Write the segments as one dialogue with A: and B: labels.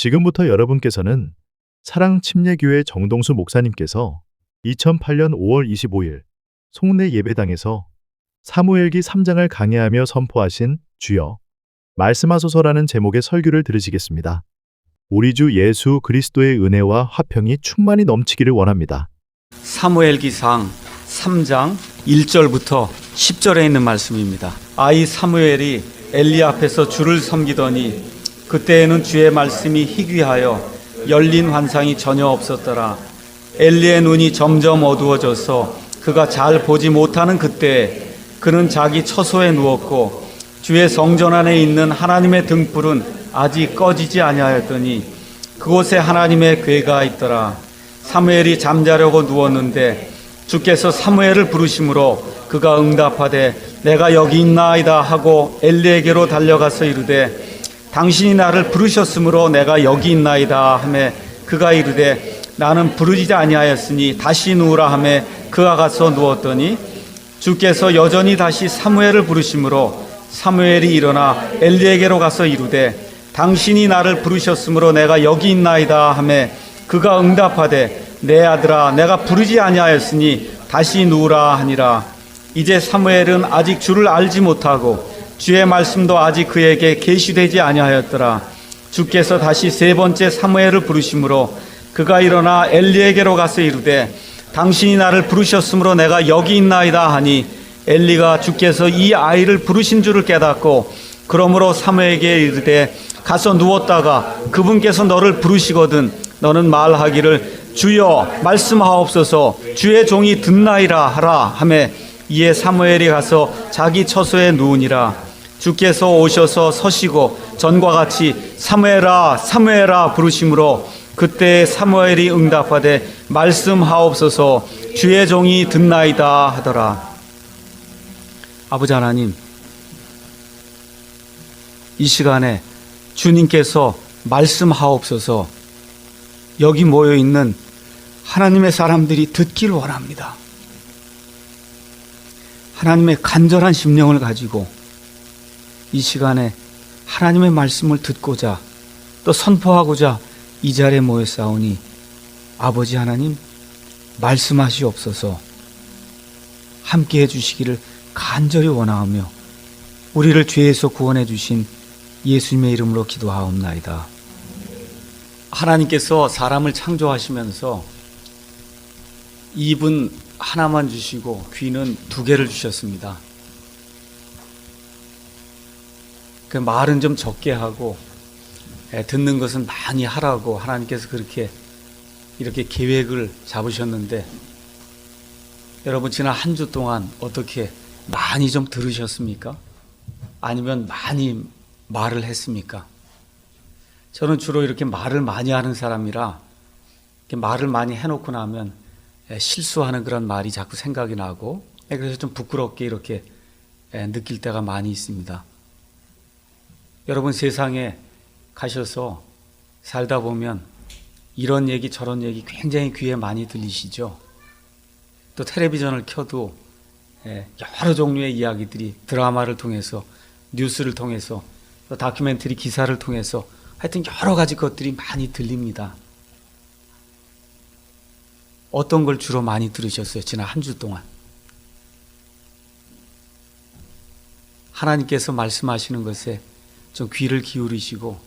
A: 지금부터 여러분께서는 사랑침례교회 정동수 목사님께서 2008년 5월 25일 송내 예배당에서 사무엘기 3장을 강해하며 선포하신 주여 말씀하소서라는 제목의 설교를 들으시겠습니다. 우리 주 예수 그리스도의 은혜와 화평이 충만히 넘치기를 원합니다.
B: 사무엘기상 3장 1절부터 10절에 있는 말씀입니다. 아이 사무엘이 엘리 앞에서 주를 섬기더니 그때에는 주의 말씀이 희귀하여 열린 환상이 전혀 없었더라. 엘리의 눈이 점점 어두워져서 그가 잘 보지 못하는 그때에 그는 자기 처소에 누웠고 주의 성전 안에 있는 하나님의 등불은 아직 꺼지지 아니하였더니 그곳에 하나님의 궤가 있더라. 사무엘이 잠자려고 누웠는데 주께서 사무엘을 부르심으로 그가 응답하되 내가 여기 있나이다 하고 엘리에게로 달려가서 이르되 당신이 나를 부르셨으므로 내가 여기 있나이다 하매 그가 이르되 나는 부르지 아니하였으니 다시 누우라 하매 그가 가서 누웠더니 주께서 여전히 다시 사무엘을 부르심으로 사무엘이 일어나 엘리에게로 가서 이르되 당신이 나를 부르셨으므로 내가 여기 있나이다 하매 그가 응답하되 내 아들아 내가 부르지 아니하였으니 다시 누우라 하니라. 이제 사무엘은 아직 주를 알지 못하고 주의 말씀도 아직 그에게 계시되지 아니하였더라. 주께서 다시 세 번째 사무엘을 부르심으로 그가 일어나 엘리에게로 가서 이르되 당신이 나를 부르셨으므로 내가 여기 있나이다 하니 엘리가 주께서 이 아이를 부르신 줄을 깨닫고 그러므로 사무엘에게 이르되 가서 누웠다가 그분께서 너를 부르시거든 너는 말하기를 주여 말씀하옵소서 주의 종이 듣나이라 하라 하매 이에 사무엘이 가서 자기 처소에 누우니라. 주께서 오셔서 서시고 전과 같이 사무엘아 사무엘아 부르심으로 그때 사무엘이 응답하되 말씀하옵소서 주의 종이 듣나이다 하더라. 아버지 하나님, 이 시간에 주님께서 말씀하옵소서 여기 모여있는 하나님의 사람들이 듣기를 원합니다. 하나님의 간절한 심령을 가지고 이 시간에 하나님의 말씀을 듣고자 또 선포하고자 이 자리에 모였사오니 아버지 하나님 말씀하시옵소서 함께해 주시기를 간절히 원하오며 우리를 죄에서 구원해 주신 예수님의 이름으로 기도하옵나이다. 하나님께서 사람을 창조하시면서 입은 하나만 주시고 귀는 두 개를 주셨습니다. 그 말은 좀 적게 하고 듣는 것은 많이 하라고 하나님께서 이렇게 계획을 잡으셨는데 여러분 지난 한 주 동안 어떻게 많이 좀 들으셨습니까? 아니면 많이 말을 했습니까? 저는 주로 이렇게 말을 많이 하는 사람이라 이렇게 말을 많이 해놓고 나면 실수하는 그런 말이 자꾸 생각이 나고 그래서 좀 부끄럽게 이렇게 느낄 때가 많이 있습니다. 여러분 세상에 가셔서 살다 보면 이런 얘기 저런 얘기 굉장히 귀에 많이 들리시죠. 또 텔레비전을 켜도 여러 종류의 이야기들이 드라마를 통해서 뉴스를 통해서 또 다큐멘터리 기사를 통해서 하여튼 여러 가지 것들이 많이 들립니다. 어떤 걸 주로 많이 들으셨어요? 지난 한 주 동안. 하나님께서 말씀하시는 것에 좀 귀를 기울이시고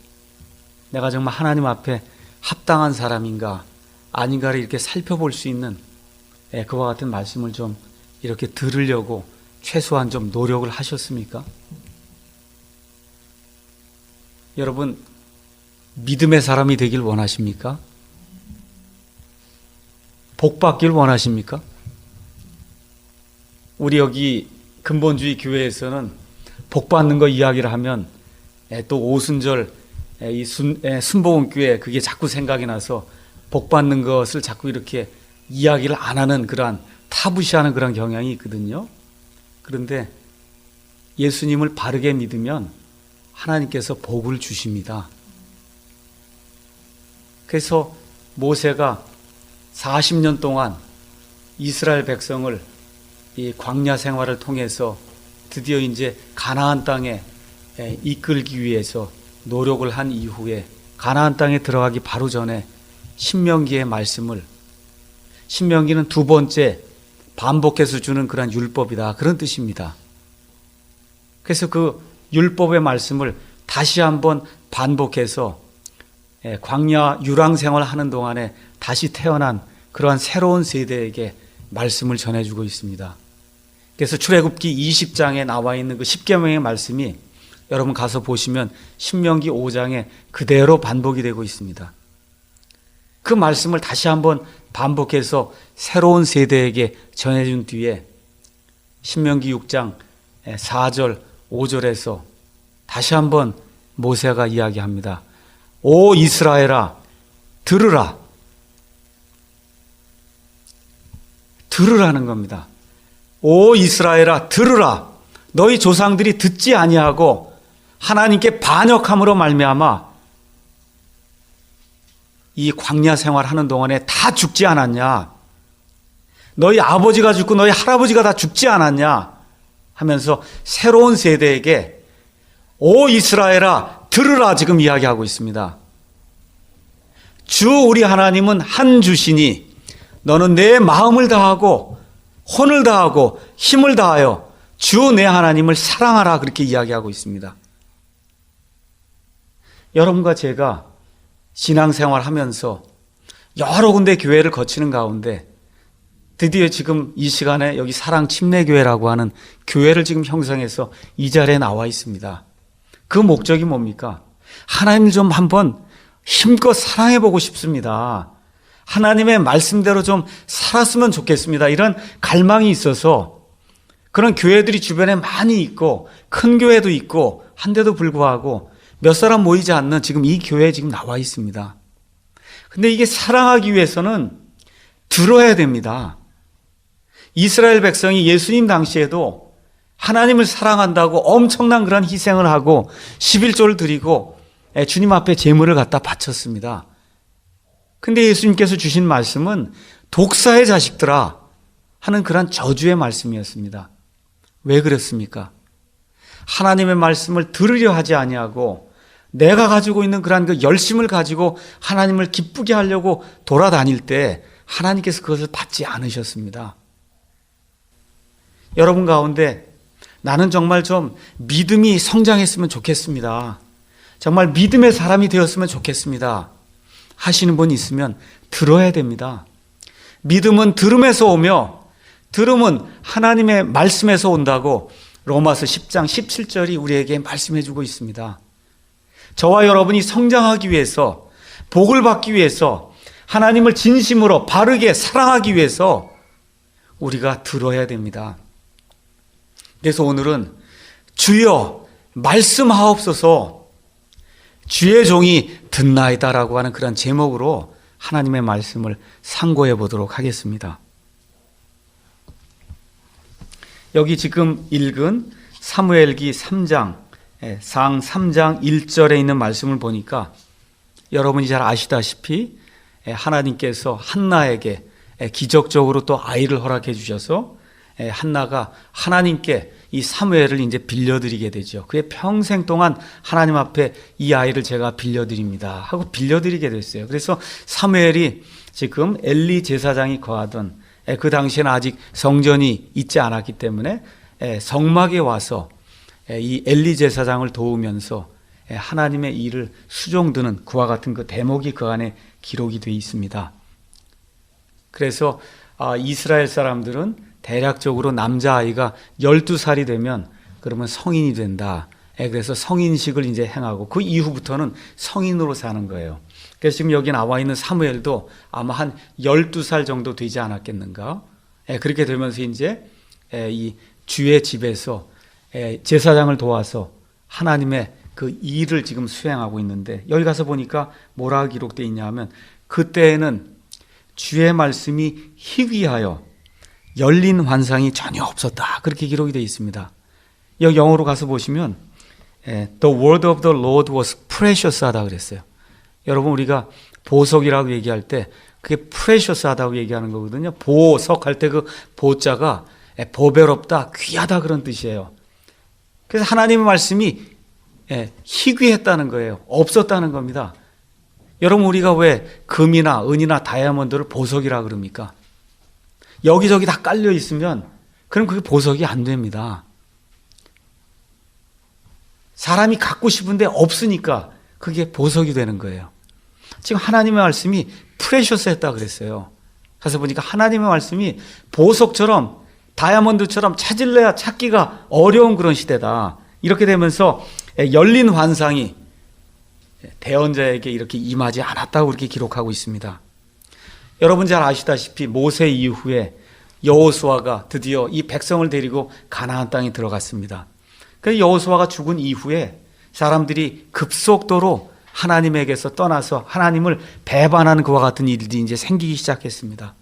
B: 내가 정말 하나님 앞에 합당한 사람인가 아닌가를 이렇게 살펴볼 수 있는 그와 같은 말씀을 좀 이렇게 들으려고 최소한 좀 노력을 하셨습니까? 여러분 믿음의 사람이 되길 원하십니까? 복 받길 원하십니까? 우리 여기 근본주의 교회에서는 복 받는 거 이야기를 하면 또 오순절 이 순복음교회 그게 자꾸 생각이 나서 복 받는 것을 자꾸 이렇게 이야기를 안 하는 그러한 타부시하는 그런 경향이 있거든요. 그런데 예수님을 바르게 믿으면 하나님께서 복을 주십니다. 그래서 모세가 40년 동안 이스라엘 백성을 이 광야 생활을 통해서 드디어 이제 가나안 땅에 이끌기 위해서 노력을 한 이후에 가나안 땅에 들어가기 바로 전에 신명기의 말씀을, 신명기는 두 번째 반복해서 주는 그런 율법이다, 그런 뜻입니다. 그래서 그 율법의 말씀을 다시 한번 반복해서 광야 유랑 생활을 하는 동안에 다시 태어난 그러한 새로운 세대에게 말씀을 전해주고 있습니다. 그래서 출애굽기 20장에 나와 있는 그 10계명의 말씀이 여러분 가서 보시면 신명기 5장에 그대로 반복이 되고 있습니다. 그 말씀을 다시 한번 반복해서 새로운 세대에게 전해준 뒤에 신명기 6장 4절 5절에서 다시 한번 모세가 이야기합니다. 오 이스라엘아, 들으라. 들으라는 겁니다. 오 이스라엘아, 들으라. 너희 조상들이 듣지 아니하고 하나님께 반역함으로 말미암아 이 광야 생활하는 동안에 다 죽지 않았냐? 너희 아버지가 죽고 너희 할아버지가 다 죽지 않았냐? 하면서 새로운 세대에게 오 이스라엘아, 들으라 지금 이야기하고 있습니다. 주 우리 하나님은 한 주시니 너는 내 마음을 다하고 혼을 다하고 힘을 다하여 주 내 하나님을 사랑하라, 그렇게 이야기하고 있습니다. 여러분과 제가 신앙생활 하면서 여러 군데 교회를 거치는 가운데 드디어 지금 이 시간에 여기 사랑 침례교회라고 하는 교회를 지금 형성해서 이 자리에 나와 있습니다. 그 목적이 뭡니까? 하나님 좀 한번 힘껏 사랑해 보고 싶습니다. 하나님의 말씀대로 좀 살았으면 좋겠습니다. 이런 갈망이 있어서 그런 교회들이 주변에 많이 있고 큰 교회도 있고 한데도 불구하고 몇 사람 모이지 않는 지금 이 교회에 지금 나와 있습니다. 근데 이게 사랑하기 위해서는 들어야 됩니다. 이스라엘 백성이 예수님 당시에도 하나님을 사랑한다고 엄청난 그런 희생을 하고 11조를 드리고 주님 앞에 제물을 갖다 바쳤습니다. 근데 예수님께서 주신 말씀은 독사의 자식들아 하는 그런 저주의 말씀이었습니다. 왜 그랬습니까? 하나님의 말씀을 들으려 하지 아니하고 내가 가지고 있는 그런 그 열심을 가지고 하나님을 기쁘게 하려고 돌아다닐 때 하나님께서 그것을 받지 않으셨습니다. 여러분 가운데 나는 정말 좀 믿음이 성장했으면 좋겠습니다. 정말 믿음의 사람이 되었으면 좋겠습니다. 하시는 분이 있으면 들어야 됩니다. 믿음은 들음에서 오며 들음은 하나님의 말씀에서 온다고 로마서 10장 17절이 우리에게 말씀해 주고 있습니다. 저와 여러분이 성장하기 위해서, 복을 받기 위해서, 하나님을 진심으로 바르게 사랑하기 위해서 우리가 들어야 됩니다. 그래서 오늘은 주여 말씀하옵소서, 주의 종이 듣나이다라고 하는 그런 제목으로 하나님의 말씀을 상고해 보도록 하겠습니다. 여기 지금 읽은 사무엘기 3장, 상 3장 1절에 있는 말씀을 보니까 여러분이 잘 아시다시피 하나님께서 한나에게 기적적으로 또 아이를 허락해 주셔서 한나가 하나님께 이 사무엘을 이제 빌려드리게 되죠. 그의 평생 동안 하나님 앞에 이 아이를 제가 빌려드립니다 하고 빌려드리게 됐어요. 그래서 사무엘이 지금 엘리 제사장이 거하던 그 당시에는 아직 성전이 있지 않았기 때문에 성막에 와서 이 엘리 제사장을 도우면서 하나님의 일을 수종드는 그와 같은 그 대목이 그 안에 기록이 되어 있습니다. 그래서 이스라엘 사람들은 대략적으로 남자아이가 12살이 되면 그러면 성인이 된다. 그래서 성인식을 이제 행하고 그 이후부터는 성인으로 사는 거예요. 그래서 지금 여기 나와 있는 사무엘도 아마 한 12살 정도 되지 않았겠는가. 그렇게 되면서 이제 이 주의 집에서 제사장을 도와서 하나님의 그 일을 지금 수행하고 있는데 여기 가서 보니까 뭐라 기록되어 있냐 하면 그때에는 주의 말씀이 희귀하여 열린 환상이 전혀 없었다. 그렇게 기록이 되어 있습니다. 여기 영어로 가서 보시면 The word of the Lord was precious 하다 그랬어요. 여러분 우리가 보석이라고 얘기할 때 그게 precious 하다고 얘기하는 거거든요. 보석 할 때 그 보자가 보배롭다, 귀하다 그런 뜻이에요. 그래서 하나님의 말씀이 희귀했다는 거예요. 없었다는 겁니다. 여러분, 우리가 왜 금이나 은이나 다이아몬드를 보석이라 그럽니까? 여기저기 다 깔려 있으면 그럼 그게 보석이 안 됩니다. 사람이 갖고 싶은데 없으니까 그게 보석이 되는 거예요. 지금 하나님의 말씀이 프레셔스했다 그랬어요. 가서 보니까 하나님의 말씀이 보석처럼 다이아몬드처럼 찾을래야 찾기가 어려운 그런 시대다. 이렇게 되면서 열린 환상이 대언자에게 이렇게 임하지 않았다고 그렇게 기록하고 있습니다. 여러분 잘 아시다시피 모세 이후에 여호수아가 드디어 이 백성을 데리고 가나안 땅에 들어갔습니다. 그래서 여호수아가 죽은 이후에 사람들이 급속도로 하나님에게서 떠나서 하나님을 배반하는 그와 같은 일들이 이제 생기기 시작했습니다.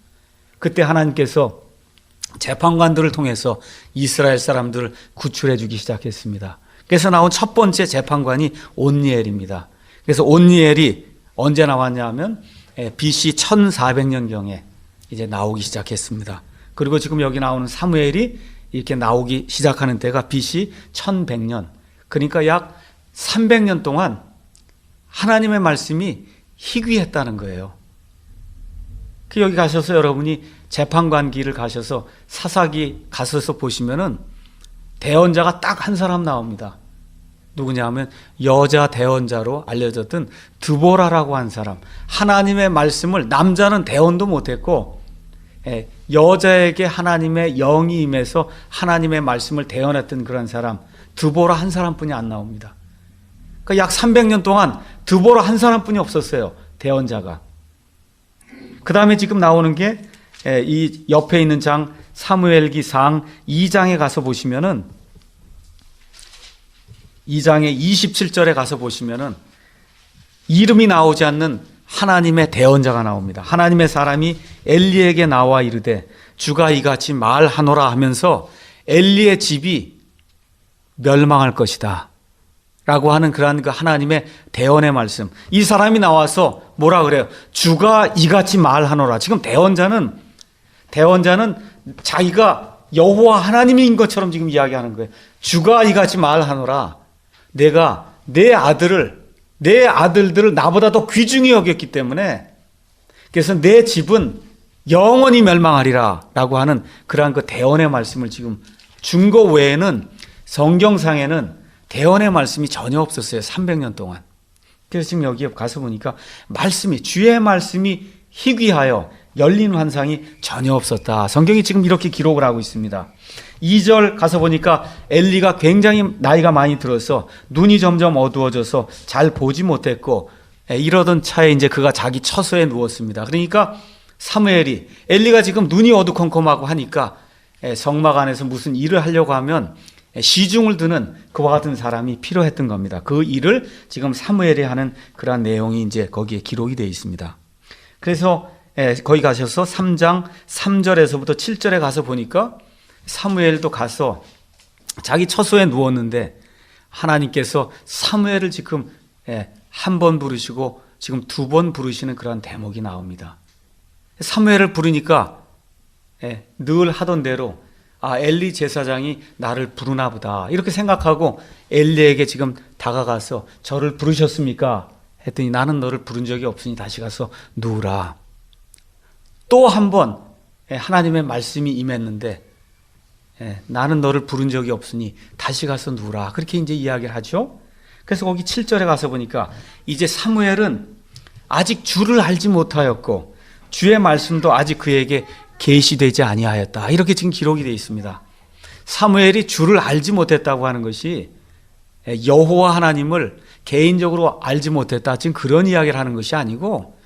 B: 그때 하나님께서 재판관들을 통해서 이스라엘 사람들을 구출해 주기 시작했습니다. 그래서 나온 첫 번째 재판관이 온니엘입니다. 그래서 온니엘이 언제 나왔냐 하면 BC 1400년경에 이제 나오기 시작했습니다. 그리고 지금 여기 나오는 사무엘이 이렇게 나오기 시작하는 때가 BC 1100년. 그러니까 약 300년 동안 하나님의 말씀이 희귀했다는 거예요. 여기 가셔서 여러분이 재판관기를 가셔서 사사기 가셔서 보시면은 대언자가 딱 한 사람 나옵니다. 누구냐 하면 여자 대언자로 알려졌던 드보라라고 한 사람. 하나님의 말씀을 남자는 대언도 못했고 여자에게 하나님의 영이 임해서 하나님의 말씀을 대언했던 그런 사람 드보라 한 사람뿐이 안 나옵니다. 그러니까 약 300년 동안 드보라 한 사람뿐이 없었어요. 대언자가. 그 다음에 지금 나오는 게 이 옆에 있는 장 사무엘기상 2장에 가서 보시면은 2장의 27절에 가서 보시면은 이름이 나오지 않는 하나님의 대언자가 나옵니다. 하나님의 사람이 엘리에게 나와 이르되 주가 이같이 말하노라 하면서 엘리의 집이 멸망할 것이다 라고 하는 그러한 그 하나님의 대언의 말씀. 이 사람이 나와서 뭐라 그래요? 주가 이같이 말하노라. 지금 대언자는 자기가 여호와 하나님인 것처럼 지금 이야기하는 거예요. 주가 이같이 말하노라. 내가 내 아들들을 나보다 더 귀중히 여겼기 때문에 그래서 내 집은 영원히 멸망하리라 라고 하는 그러한 그 대언의 말씀을 지금 준 거 외에는 성경상에는 대언의 말씀이 전혀 없었어요. 300년 동안. 그래서 지금 여기에 가서 보니까 주의 말씀이 희귀하여 열린 환상이 전혀 없었다. 성경이 지금 이렇게 기록을 하고 있습니다. 2절 가서 보니까 엘리가 굉장히 나이가 많이 들어서 눈이 점점 어두워져서 잘 보지 못했고 이러던 차에 이제 그가 자기 처소에 누웠습니다. 그러니까 사무엘이 엘리가 지금 눈이 어두컴컴하고 하니까 성막 안에서 무슨 일을 하려고 하면 시중을 드는 그와 같은 사람이 필요했던 겁니다. 그 일을 지금 사무엘이 하는 그러한 내용이 이제 거기에 기록이 되어 있습니다. 그래서 거기 가셔서 3장 3절에서부터 7절에 가서 보니까 사무엘도 가서 자기 처소에 누웠는데 하나님께서 사무엘을 지금 한 번 부르시고 지금 2번 부르시는 그런 대목이 나옵니다. 사무엘을 부르니까 늘 하던 대로 엘리 제사장이 나를 부르나 보다 이렇게 생각하고 엘리에게 지금 다가가서 저를 부르셨습니까? 했더니 나는 너를 부른 적이 없으니 다시 가서 누우라. 또 한 번 하나님의 말씀이 임했는데 나는 너를 부른 적이 없으니 다시 가서 누우라. 그렇게 이제 이야기를 하죠. 그래서 거기 7절에 가서 보니까 이제 사무엘은 아직 주를 알지 못하였고 주의 말씀도 아직 그에게 계시되지 아니하였다. 이렇게 지금 기록이 되어 있습니다. 사무엘이 주를 알지 못했다고 하는 것이 여호와 하나님을 개인적으로 알지 못했다. 지금 그런 이야기를 하는 것이 아니고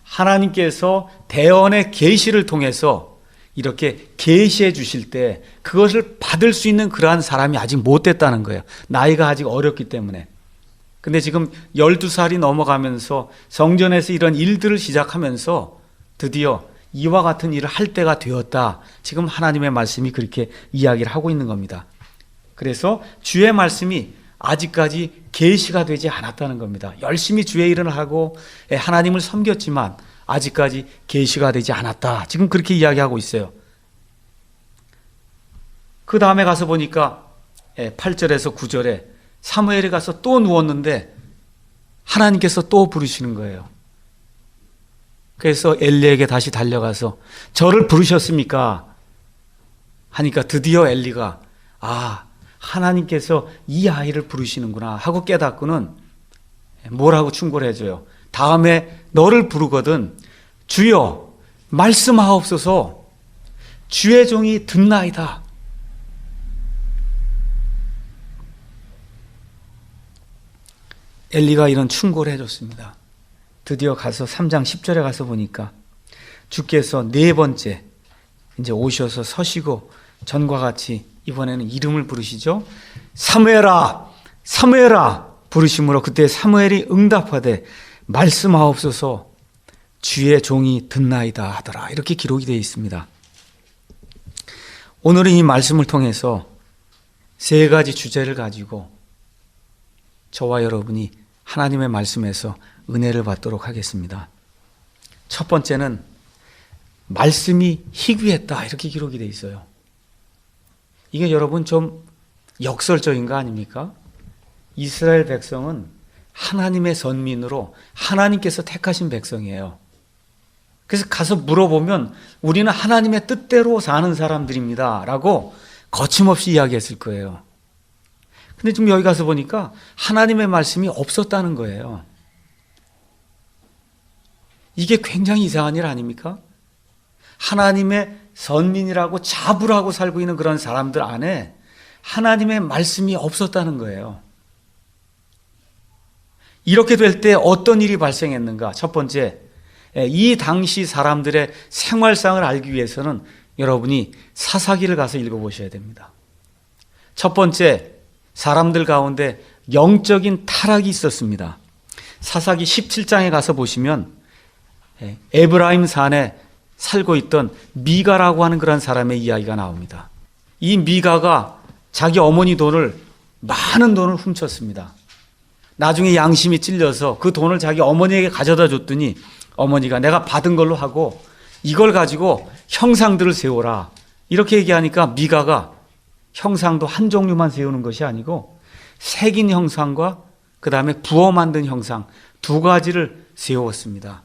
B: 하나님께서 대언의 계시를 통해서 이렇게 계시해 주실 때 그것을 받을 수 있는 그러한 사람이 아직 못 됐다는 거예요. 나이가 아직 어렸기 때문에. 근데 지금 12살이 넘어가면서 성전에서 이런 일들을 시작하면서 드디어 이와 같은 일을 할 때가 되었다. 지금 하나님의 말씀이 그렇게 이야기를 하고 있는 겁니다. 그래서 주의 말씀이 아직까지 계시가 되지 않았다는 겁니다. 열심히 주의 일을 하고 하나님을 섬겼지만 아직까지 계시가 되지 않았다. 지금 그렇게 이야기하고 있어요. 그 다음에 가서 보니까 8절에서 9절에 사무엘이 가서 또 누웠는데 하나님께서 또 부르시는 거예요. 그래서 엘리에게 다시 달려가서 저를 부르셨습니까? 하니까 드디어 엘리가 하나님께서 이 아이를 부르시는구나 하고 깨닫고는 뭐라고 충고를 해줘요. 다음에 너를 부르거든 주여 말씀하옵소서 주의 종이 듣나이다. 엘리가 이런 충고를 해줬습니다. 드디어 가서 3장 10절에 가서 보니까 주께서 네 번째 이제 오셔서 서시고 전과 같이 이번에는 이름을 부르시죠. 사무엘아 사무엘아 부르심으로 그때 사무엘이 응답하되 말씀하옵소서 주의 종이 듣나이다 하더라. 이렇게 기록이 되어 있습니다. 오늘은 이 말씀을 통해서 세 가지 주제를 가지고 저와 여러분이 하나님의 말씀에서 은혜를 받도록 하겠습니다. 첫 번째는 말씀이 희귀했다 이렇게 기록이 되어 있어요. 이게 여러분 좀 역설적인 거 아닙니까? 이스라엘 백성은 하나님의 선민으로 하나님께서 택하신 백성이에요. 그래서 가서 물어보면 우리는 하나님의 뜻대로 사는 사람들입니다 라고 거침없이 이야기했을 거예요. 근데 지금 여기 가서 보니까 하나님의 말씀이 없었다는 거예요. 이게 굉장히 이상한 일 아닙니까? 하나님의 선민이라고 자부하고 살고 있는 그런 사람들 안에 하나님의 말씀이 없었다는 거예요. 이렇게 될 때 어떤 일이 발생했는가? 첫 번째, 이 당시 사람들의 생활상을 알기 위해서는 여러분이 사사기를 가서 읽어보셔야 됩니다. 첫 번째, 사람들 가운데 영적인 타락이 있었습니다. 사사기 17장에 가서 보시면 에브라임 산에 살고 있던 미가라고 하는 그런 사람의 이야기가 나옵니다. 이 미가가 자기 어머니 돈을 많은 돈을 훔쳤습니다. 나중에 양심이 찔려서 그 돈을 자기 어머니에게 가져다 줬더니 어머니가 내가 받은 걸로 하고 이걸 가지고 형상들을 세워라 이렇게 얘기하니까 미가가 형상도 한 종류만 세우는 것이 아니고 새긴 형상과 그 다음에 부어 만든 형상 두 가지를 세웠습니다.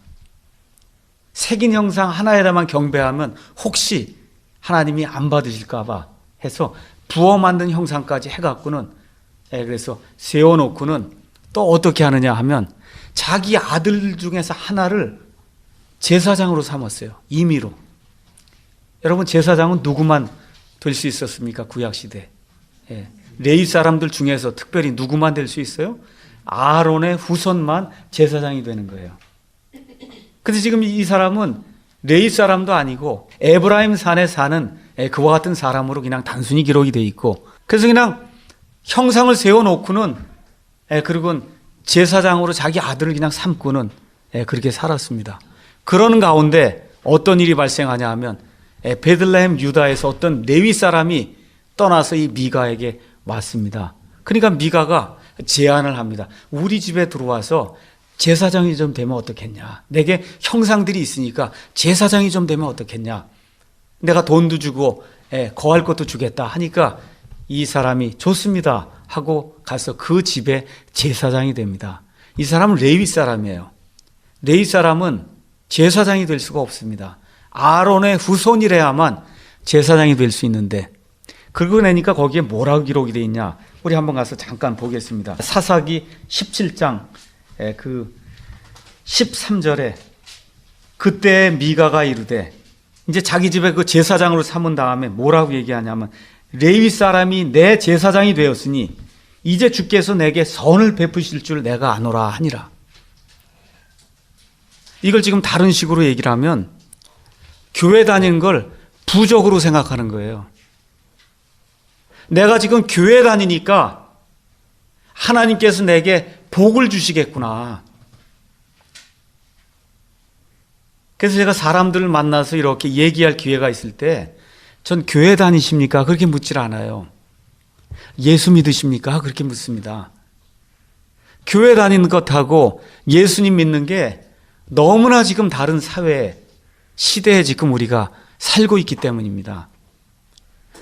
B: 새긴 형상 하나에다만 경배하면 혹시 하나님이 안 받으실까 봐 해서 부어 만든 형상까지 해갖고는 그래서 세워놓고는 또 어떻게 하느냐 하면 자기 아들 중에서 하나를 제사장으로 삼았어요. 임의로. 여러분 제사장은 누구만 될 수 있었습니까? 구약시대. 레위 사람들 중에서 특별히 누구만 될 수 있어요? 아론의 후손만 제사장이 되는 거예요. 근데 지금 이 사람은 레위 사람도 아니고 에브라임 산에 사는 그와 같은 사람으로 그냥 단순히 기록이 돼 있고 그래서 그냥 형상을 세워놓고는 그리고 제사장으로 자기 아들을 그냥 삼고는 그렇게 살았습니다. 그러는 가운데 어떤 일이 발생하냐 하면 베들레헴 유다에서 어떤 레위 사람이 떠나서 이 미가에게 왔습니다. 그러니까 미가가 제안을 합니다. 우리 집에 들어와서 제사장이 좀 되면 어떻겠냐. 내게 형상들이 있으니까 제사장이 좀 되면 어떻겠냐. 내가 돈도 주고 거할 것도 주겠다 하니까 이 사람이 좋습니다 하고 가서 그 집에 제사장이 됩니다. 이 사람은 레위 사람이에요. 레위 사람은 제사장이 될 수가 없습니다. 아론의 후손이래야만 제사장이 될 수 있는데 그러고 나니까 거기에 뭐라고 기록이 되어 있냐. 우리 한번 가서 잠깐 보겠습니다. 사사기 17장 그 13절에 그때 미가가 이르되 이제 자기 집에 그 제사장으로 삼은 다음에 뭐라고 얘기하냐면 레위 사람이 내 제사장이 되었으니 이제 주께서 내게 선을 베푸실 줄 내가 아노라 하니라. 이걸 지금 다른 식으로 얘기를 하면 교회 다니는 걸 부적으로 생각하는 거예요. 내가 지금 교회 다니니까 하나님께서 내게 복을 주시겠구나. 그래서 제가 사람들을 만나서 이렇게 얘기할 기회가 있을 때 전 교회 다니십니까? 그렇게 묻질 않아요. 예수 믿으십니까? 그렇게 묻습니다. 교회 다니는 것하고 예수님 믿는 게 너무나 지금 다른 사회, 시대에 지금 우리가 살고 있기 때문입니다.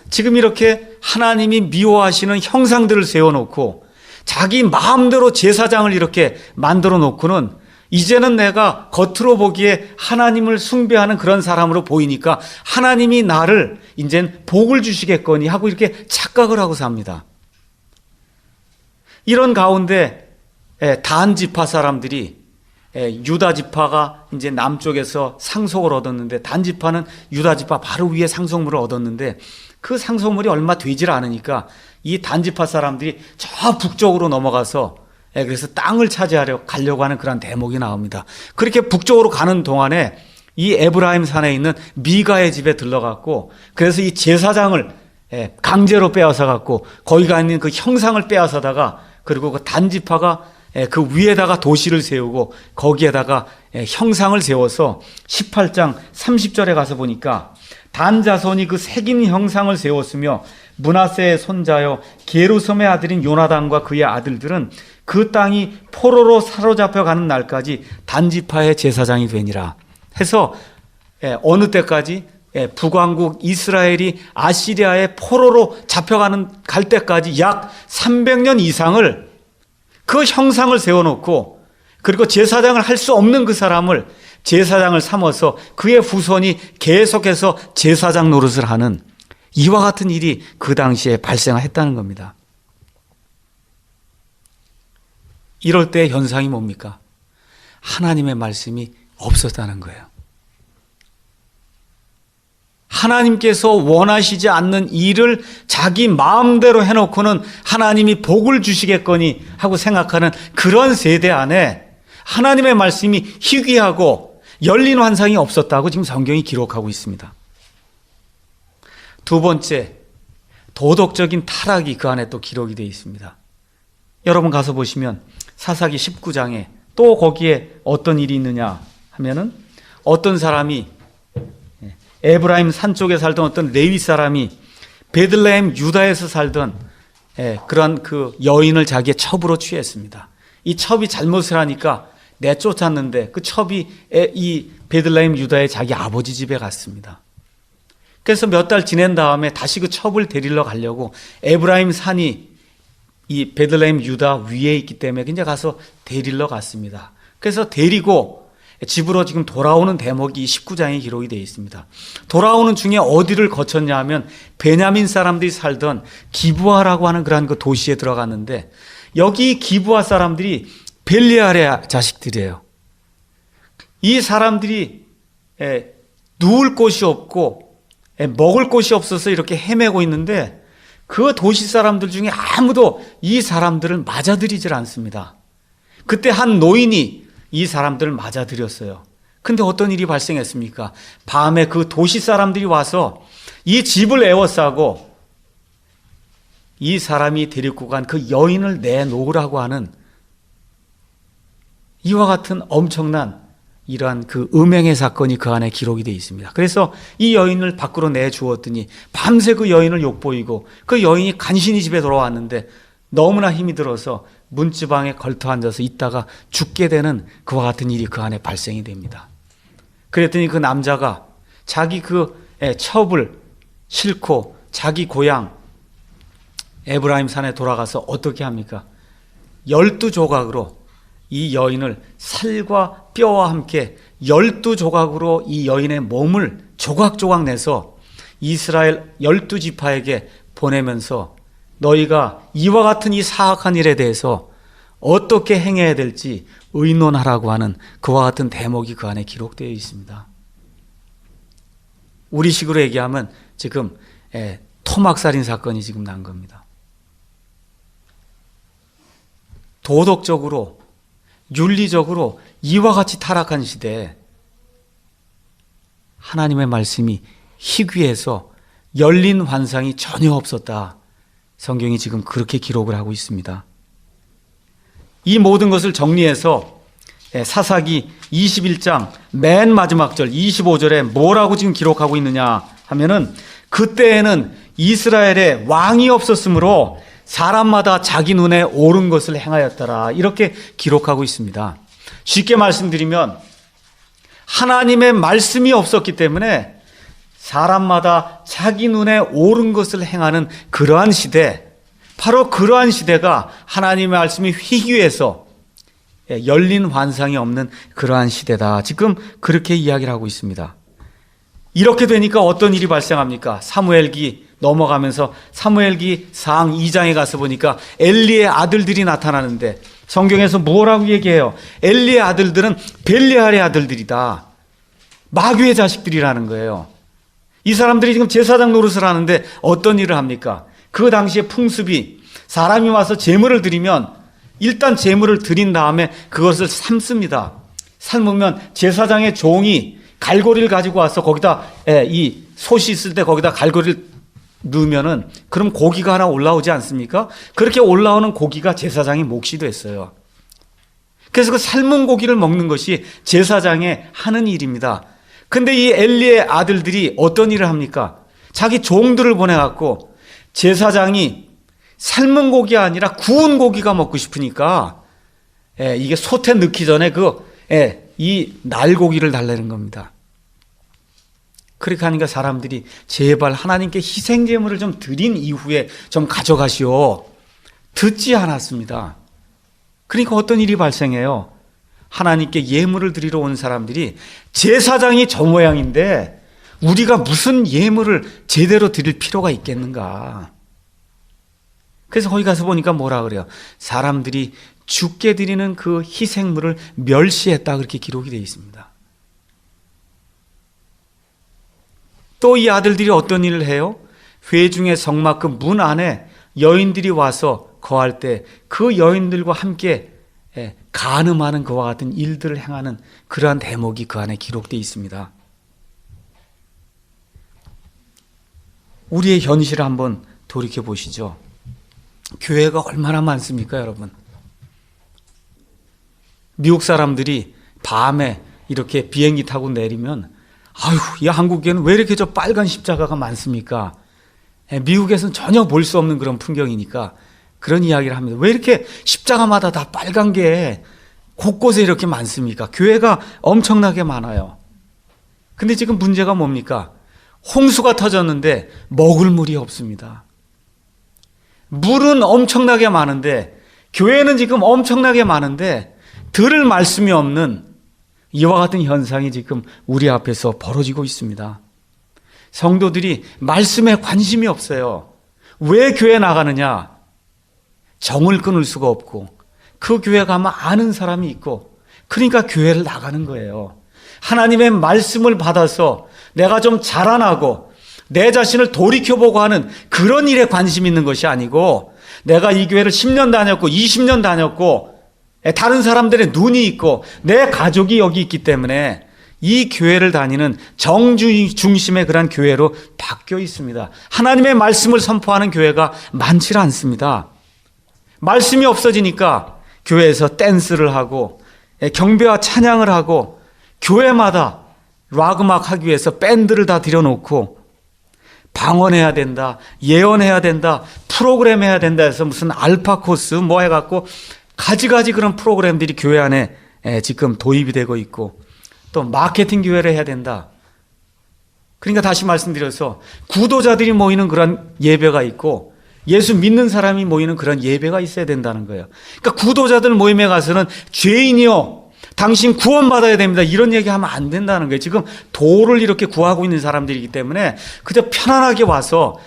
B: 지금 이렇게 하나님이 미워하시는 형상들을 세워놓고 자기 마음대로 제사장을 이렇게 만들어 놓고는 이제는 내가 겉으로 보기에 하나님을 숭배하는 그런 사람으로 보이니까 하나님이 나를 이젠 복을 주시겠거니 하고 이렇게 착각을 하고 삽니다. 이런 가운데 단 지파 사람들이 유다 지파가 이제 남쪽에서 상속을 얻었는데 단 지파는 유다 지파 바로 위에 상속물을 얻었는데 그 상속물이 얼마 되질 않으니까 이 단 지파 사람들이 저 북쪽으로 넘어가서 그래서 땅을 차지하려 가려고 하는 그런 대목이 나옵니다. 그렇게 북쪽으로 가는 동안에 이 에브라임 산에 있는 미가의 집에 들러갔고 그래서 이 제사장을 강제로 빼앗아 갖고 거기가 있는 그 형상을 빼앗아다가 그리고 그 단 지파가 그 위에다가 도시를 세우고 거기에다가 형상을 세워서 18장 30절에 가서 보니까 단 자손이 그 새긴 형상을 세웠으며 므낫세의 손자여 게르솜의 아들인 요나단과 그의 아들들은 그 땅이 포로로 사로잡혀 가는 날까지 단 지파의 제사장이 되니라 해서 어느 때까지 북왕국 이스라엘이 아시리아의 포로로 갈 때까지 약 300년 이상을 그 형상을 세워놓고 그리고 제사장을 할 수 없는 그 사람을 제사장을 삼아서 그의 후손이 계속해서 제사장 노릇을 하는 이와 같은 일이 그 당시에 발생했다는 겁니다. 이럴 때 현상이 뭡니까? 하나님의 말씀이 없었다는 거예요. 하나님께서 원하시지 않는 일을 자기 마음대로 해놓고는 하나님이 복을 주시겠거니 하고 생각하는 그런 세대 안에 하나님의 말씀이 희귀하고 열린 환상이 없었다고 지금 성경이 기록하고 있습니다. 두 번째, 도덕적인 타락이 그 안에 또 기록이 되어 있습니다. 여러분 가서 보시면 사사기 19장에 또 거기에 어떤 일이 있느냐 하면은 어떤 사람이 에브라임 산 쪽에 살던 어떤 레위 사람이 베들레헴 유다에서 살던 그런 그 여인을 자기의 첩으로 취했습니다. 이 첩이 잘못을 하니까 내쫓았는데 그 첩이 이 베들레헴 유다의 자기 아버지 집에 갔습니다. 그래서 몇 달 지낸 다음에 다시 그 첩을 데리러 가려고 에브라임 산이 이 베들레헴 유다 위에 있기 때문에 이제 가서 데리러 갔습니다. 그래서 데리고 집으로 지금 돌아오는 대목이 19장에 기록이 되어 있습니다. 돌아오는 중에 어디를 거쳤냐 하면 베냐민 사람들이 살던 기브아라고 하는 그런 그 도시에 들어갔는데 여기 기브아 사람들이 벨리알의 자식들이에요. 이 사람들이 누울 곳이 없고 먹을 곳이 없어서 이렇게 헤매고 있는데 그 도시 사람들 중에 아무도 이 사람들을 맞아들이질 않습니다. 그때 한 노인이 이 사람들을 맞아들였어요. 근데 어떤 일이 발생했습니까? 밤에 그 도시 사람들이 와서 이 집을 에워싸고 이 사람이 데리고 간 그 여인을 내놓으라고 하는 이와 같은 엄청난 이러한 그 음행의 사건이 그 안에 기록이 되어 있습니다. 그래서 이 여인을 밖으로 내주었더니 밤새 그 여인을 욕보이고 그 여인이 간신히 집에 돌아왔는데 너무나 힘이 들어서 문지방에 걸터 앉아서 있다가 죽게 되는 그와 같은 일이 그 안에 발생이 됩니다. 그랬더니 그 남자가 자기 그 첩을 싣고 자기 고향 에브라임 산에 돌아가서 어떻게 합니까? 12조각으로 이 여인을 살과 뼈와 함께 12조각으로 이 여인의 몸을 조각조각 내서 이스라엘 12지파에게 보내면서 너희가 이와 같은 이 사악한 일에 대해서 어떻게 행해야 될지 의논하라고 하는 그와 같은 대목이 그 안에 기록되어 있습니다. 우리식으로 얘기하면 지금 토막살인 사건이 지금 난 겁니다. 도덕적으로 윤리적으로 이와 같이 타락한 시대에 하나님의 말씀이 희귀해서 열린 환상이 전혀 없었다. 성경이 지금 그렇게 기록을 하고 있습니다. 이 모든 것을 정리해서 사사기 21장 맨 마지막 절 25절에 뭐라고 지금 기록하고 있느냐 하면은 그때에는 이스라엘에 왕이 없었으므로 사람마다 자기 눈에 옳은 것을 행하였더라. 이렇게 기록하고 있습니다. 쉽게 말씀드리면 하나님의 말씀이 없었기 때문에 사람마다 자기 눈에 옳은 것을 행하는 그러한 시대, 바로 그러한 시대가 하나님의 말씀이 희귀해서 열린 환상이 없는 그러한 시대다. 지금 그렇게 이야기를 하고 있습니다. 이렇게 되니까 어떤 일이 발생합니까? 사무엘기 넘어가면서 사무엘기 상 2장에 가서 보니까 엘리의 아들들이 나타나는데 성경에서 뭐라고 얘기해요? 엘리의 아들들은 벨리알의 아들들이다. 마귀의 자식들이라는 거예요. 이 사람들이 지금 제사장 노릇을 하는데 어떤 일을 합니까? 그 당시에 풍습이 사람이 와서 제물을 드리면 일단 제물을 드린 다음에 그것을 삶습니다. 삶으면 제사장의 종이 갈고리를 가지고 와서 거기다 이 솥이 있을 때 거기다 갈고리를 넣으면은 그럼 고기가 하나 올라오지 않습니까? 그렇게 올라오는 고기가 제사장의 몫이 됐어요. 그래서 그 삶은 고기를 먹는 것이 제사장의 하는 일입니다. 근데 이 엘리의 아들들이 어떤 일을 합니까? 자기 종들을 보내갖고 제사장이 삶은 고기가 아니라 구운 고기가 먹고 싶으니까 이게 솥에 넣기 전에 이 날고기를 달라는 겁니다. 그렇게 하니까 사람들이 제발 하나님께 희생제물을 좀 드린 이후에 좀 가져가시오. 듣지 않았습니다. 그러니까 어떤 일이 발생해요? 하나님께 예물을 드리러 온 사람들이 제사장이 저 모양인데 우리가 무슨 예물을 제대로 드릴 필요가 있겠는가? 그래서 거기 가서 보니까 뭐라 그래요? 사람들이 주께 드리는 그 희생물을 멸시했다 그렇게 기록이 되어 있습니다. 또 이 아들들이 어떤 일을 해요? 회중의 성막 그 문 안에 여인들이 와서 거할 때 그 여인들과 함께 간음하는 그와 같은 일들을 행하는 그러한 대목이 그 안에 기록되어 있습니다. 우리의 현실을 한번 돌이켜 보시죠. 교회가 얼마나 많습니까, 여러분? 미국 사람들이 밤에 이렇게 비행기 타고 내리면 아유, 이 한국에는 왜 이렇게 저 빨간 십자가가 많습니까? 미국에서는 전혀 볼 수 없는 그런 풍경이니까 그런 이야기를 합니다. 왜 이렇게 십자가마다 다 빨간 게 곳곳에 이렇게 많습니까? 교회가 엄청나게 많아요. 근데 지금 문제가 뭡니까? 홍수가 터졌는데 먹을 물이 없습니다. 물은 엄청나게 많은데 교회는 지금 엄청나게 많은데 들을 말씀이 없는 이와 같은 현상이 지금 우리 앞에서 벌어지고 있습니다. 성도들이 말씀에 관심이 없어요. 왜 교회 나가느냐? 정을 끊을 수가 없고 그 교회 가면 아는 사람이 있고 그러니까 교회를 나가는 거예요. 하나님의 말씀을 받아서 내가 좀 자라나고 내 자신을 돌이켜보고 하는 그런 일에 관심 있는 것이 아니고 내가 이 교회를 10년 다녔고 20년 다녔고 다른 사람들의 눈이 있고 내 가족이 여기 있기 때문에 이 교회를 다니는 정주 중심의 그런 교회로 바뀌어 있습니다. 하나님의 말씀을 선포하는 교회가 많지 않습니다. 말씀이 없어지니까 교회에서 댄스를 하고 경배와 찬양을 하고 교회마다 락 음악 하기 위해서 밴드를 다 들여놓고 방언해야 된다, 예언해야 된다, 프로그램 해야 된다 해서 무슨 알파 코스 뭐 해갖고 가지가지 그런 프로그램들이 교회 안에 지금 도입이 되고 있고 또 마케팅 교회를 해야 된다. 그러니까 다시 말씀드려서 구도자들이 모이는 그런 예배가 있고 예수 믿는 사람이 모이는 그런 예배가 있어야 된다는 거예요. 그러니까 구도자들 모임에 가서는 죄인이요, 당신 구원받아야 됩니다, 이런 얘기하면 안 된다는 거예요. 지금 도를 이렇게 구하고 있는 사람들이기 때문에 그저 편안하게 와서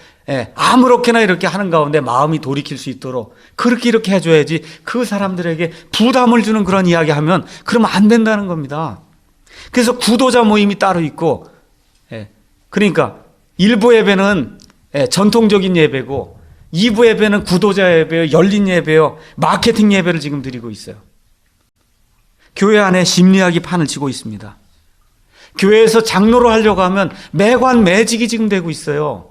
B: 아무렇게나 이렇게 하는 가운데 마음이 돌이킬 수 있도록 그렇게 이렇게 해줘야지 그 사람들에게 부담을 주는 그런 이야기 하면 그러면 안 된다는 겁니다. 그래서 구도자 모임이 따로 있고 그러니까 1부 예배는 전통적인 예배고 2부 예배는 구도자 예배요, 열린 예배요, 마케팅 예배를 지금 드리고 있어요. 교회 안에 심리학이 판을 치고 있습니다. 교회에서 장로로 하려고 하면 매관 매직이 지금 되고 있어요.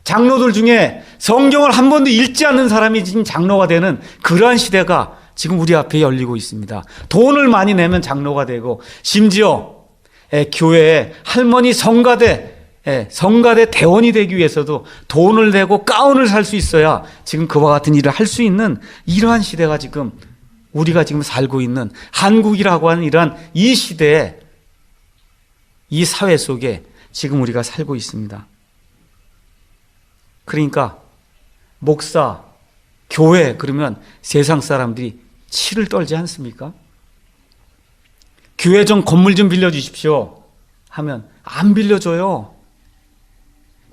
B: 장로들 중에 성경을 한 번도 읽지 않는 사람이 지금 장로가 되는 그러한 시대가 지금 우리 앞에 열리고 있습니다. 돈을 많이 내면 장로가 되고 심지어 교회에 할머니 성가대 대원이 되기 위해서도 돈을 내고 가운을 살 수 있어야 지금 그와 같은 일을 할 수 있는 이러한 시대가 지금 우리가 지금 살고 있는 한국이라고 하는 이러한 이 시대에 이 사회 속에 지금 우리가 살고 있습니다. 그러니까 목사, 교회 그러면 세상 사람들이 치를 떨지 않습니까? 교회 좀 건물 좀 빌려주십시오 하면 안 빌려줘요.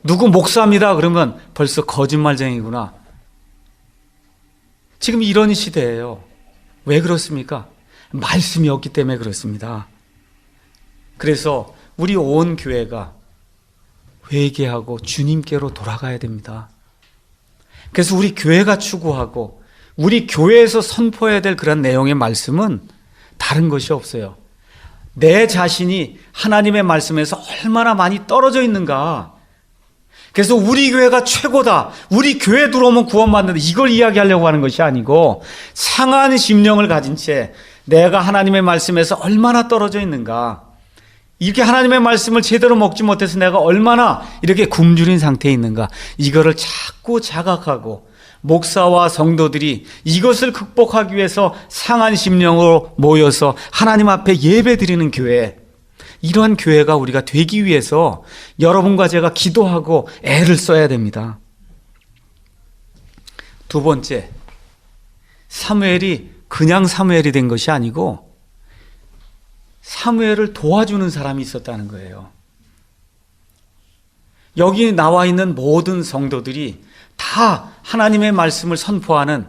B: 누구 목사입니다 그러면 벌써 거짓말쟁이구나. 지금 이런 시대예요. 왜 그렇습니까? 말씀이 없기 때문에 그렇습니다. 그래서 우리 온 교회가 회개하고 주님께로 돌아가야 됩니다. 그래서 우리 교회가 추구하고 우리 교회에서 선포해야 될 그런 내용의 말씀은 다른 것이 없어요. 내 자신이 하나님의 말씀에서 얼마나 많이 떨어져 있는가. 그래서 우리 교회가 최고다, 우리 교회 들어오면 구원받는다, 이걸 이야기하려고 하는 것이 아니고 상한 심령을 가진 채 내가 하나님의 말씀에서 얼마나 떨어져 있는가, 이렇게 하나님의 말씀을 제대로 먹지 못해서 내가 얼마나 이렇게 굶주린 상태에 있는가, 이거를 자꾸 자각하고 목사와 성도들이 이것을 극복하기 위해서 상한 심령으로 모여서 하나님 앞에 예배 드리는 교회, 이러한 교회가 우리가 되기 위해서 여러분과 제가 기도하고 애를 써야 됩니다. 두 번째, 사무엘이 그냥 사무엘이 된 것이 아니고 사무엘을 도와주는 사람이 있었다는 거예요. 여기 나와 있는 모든 성도들이 다 하나님의 말씀을 선포하는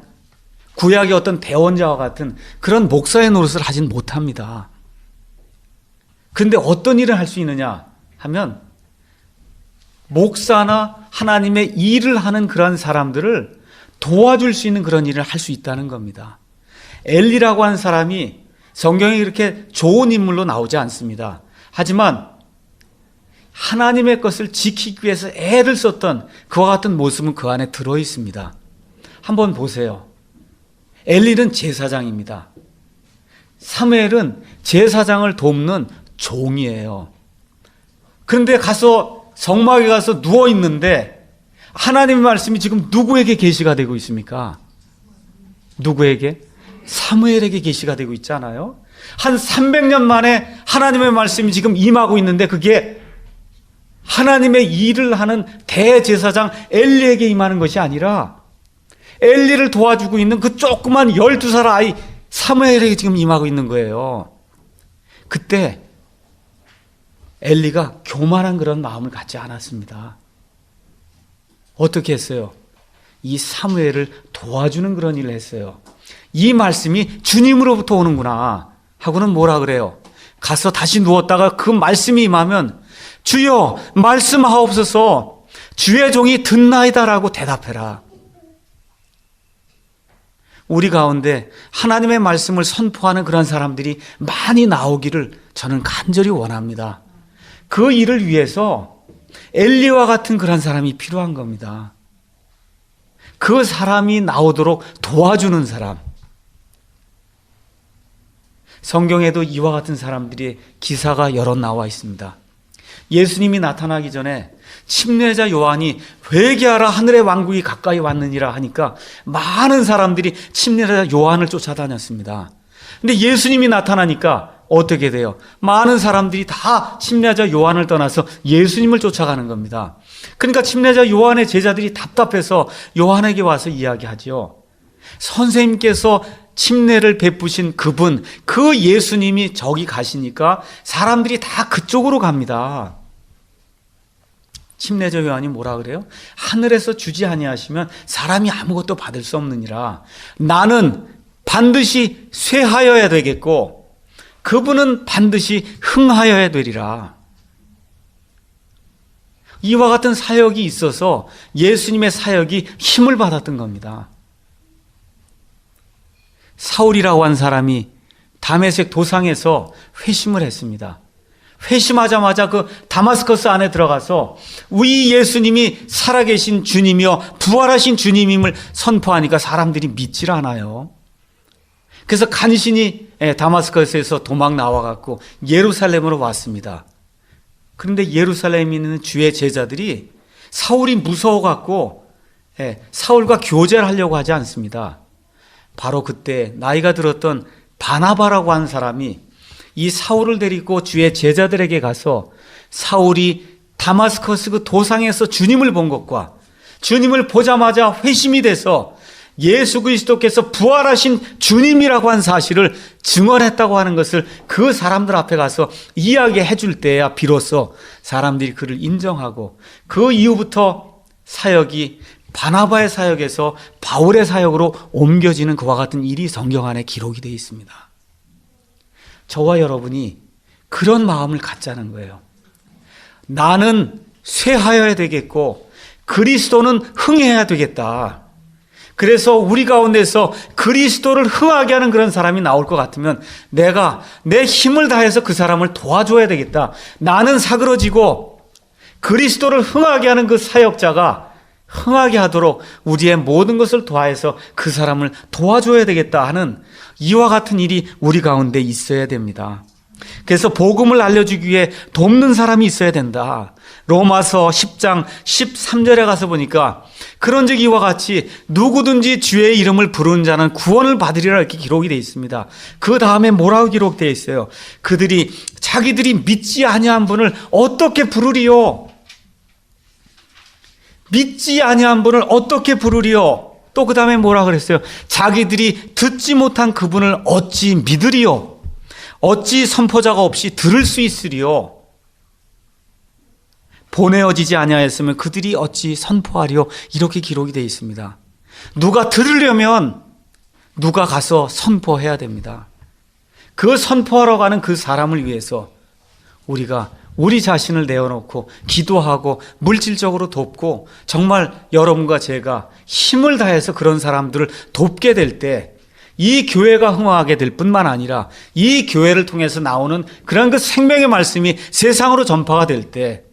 B: 구약의 어떤 대원자와 같은 그런 목사의 노릇을 하진 못합니다. 근데 어떤 일을 할 수 있느냐 하면 목사나 하나님의 일을 하는 그런 사람들을 도와줄 수 있는 그런 일을 할 수 있다는 겁니다. 엘리라고 하는 사람이 성경에 이렇게 좋은 인물로 나오지 않습니다. 하지만 하나님의 것을 지키기 위해서 애를 썼던 그와 같은 모습은 그 안에 들어 있습니다. 한번 보세요. 엘리는 제사장입니다. 사무엘은 제사장을 돕는 종이에요. 그런데 가서 성막에 가서 누워 있는데 하나님의 말씀이 지금 누구에게 계시가 되고 있습니까? 누구에게? 사무엘에게 계시가 되고 있잖아요. 한 300년 만에 하나님의 말씀이 지금 임하고 있는데 그게 하나님의 일을 하는 대제사장 엘리에게 임하는 것이 아니라 엘리를 도와주고 있는 그 조그만 12살 아이 사무엘에게 지금 임하고 있는 거예요. 그때 엘리가 교만한 그런 마음을 갖지 않았습니다. 어떻게 했어요? 이 사무엘을 도와주는 그런 일을 했어요. 이 말씀이 주님으로부터 오는구나 하고는 뭐라 그래요? 가서 다시 누웠다가 그 말씀이 임하면 주여 말씀하옵소서, 주의 종이 듣나이다라고 대답해라. 우리 가운데 하나님의 말씀을 선포하는 그런 사람들이 많이 나오기를 저는 간절히 원합니다. 그 일을 위해서 엘리와 같은 그런 사람이 필요한 겁니다. 그 사람이 나오도록 도와주는 사람. 성경에도 이와 같은 사람들의 기사가 여러 나와 있습니다. 예수님이 나타나기 전에 침례자 요한이 회개하라 하늘의 왕국이 가까이 왔느니라 하니까 많은 사람들이 침례자 요한을 쫓아다녔습니다. 근데 예수님이 나타나니까 어떻게 돼요? 많은 사람들이 다 침례자 요한을 떠나서 예수님을 쫓아가는 겁니다. 그러니까 침례자 요한의 제자들이 답답해서 요한에게 와서 이야기하죠. 선생님께서 침례를 베푸신 그분, 그 예수님이 저기 가시니까 사람들이 다 그쪽으로 갑니다. 침례자 요한이 뭐라 그래요? 하늘에서 주지 아니하시면 사람이 아무것도 받을 수 없느니라. 나는 반드시 쇠하여야 되겠고 그분은 반드시 흥하여야 되리라. 이와 같은 사역이 있어서 예수님의 사역이 힘을 받았던 겁니다. 사울이라고 한 사람이 다메섹 도상에서 회심을 했습니다. 회심하자마자 그 다마스커스 안에 들어가서 우리 예수님이 살아계신 주님이요 부활하신 주님임을 선포하니까 사람들이 믿질 않아요. 그래서 간신히 다마스커스에서 도망 나와갖고 예루살렘으로 왔습니다. 그런데 예루살렘에 있는 주의 제자들이 사울이 무서워갖고 사울과 교제를 하려고 하지 않습니다. 바로 그때 나이가 들었던 바나바라고 하는 사람이 이 사울을 데리고 주의 제자들에게 가서 사울이 다마스커스 그 도상에서 주님을 본 것과 주님을 보자마자 회심이 돼서 예수 그리스도께서 부활하신 주님이라고 한 사실을 증언했다고 하는 것을 그 사람들 앞에 가서 이야기해 줄 때야 비로소 사람들이 그를 인정하고 그 이후부터 사역이 바나바의 사역에서 바울의 사역으로 옮겨지는 그와 같은 일이 성경 안에 기록이 되어 있습니다. 저와 여러분이 그런 마음을 갖자는 거예요. 나는 쇠하여야 되겠고 그리스도는 흥해야 되겠다. 그래서 우리 가운데서 그리스도를 흥하게 하는 그런 사람이 나올 것 같으면 내가 내 힘을 다해서 그 사람을 도와줘야 되겠다. 나는 사그러지고 그리스도를 흥하게 하는 그 사역자가 흥하게 하도록 우리의 모든 것을 도와서 그 사람을 도와줘야 되겠다 하는 이와 같은 일이 우리 가운데 있어야 됩니다. 그래서 복음을 알려주기 위해 돕는 사람이 있어야 된다. 로마서 10장 13절에 가서 보니까 그런즉 이와 같이 누구든지 주의 이름을 부르는 자는 구원을 받으리라 이렇게 기록이 되어 있습니다. 그 다음에 뭐라고 기록되어 있어요? 그들이 자기들이 믿지 아니한 분을 어떻게 부르리요? 믿지 아니한 분을 어떻게 부르리요? 또 그 다음에 뭐라 그랬어요? 자기들이 듣지 못한 그분을 어찌 믿으리요? 어찌 선포자가 없이 들을 수 있으리요? 보내어지지 아니하였으면 그들이 어찌 선포하리요? 이렇게 기록이 되어 있습니다. 누가 들으려면 누가 가서 선포해야 됩니다. 그 선포하러 가는 그 사람을 위해서 우리가 우리 자신을 내어놓고 기도하고 물질적으로 돕고 정말 여러분과 제가 힘을 다해서 그런 사람들을 돕게 될 때 이 교회가 흥황하게 될 뿐만 아니라 이 교회를 통해서 나오는 그런 그 생명의 말씀이 세상으로 전파가 될 때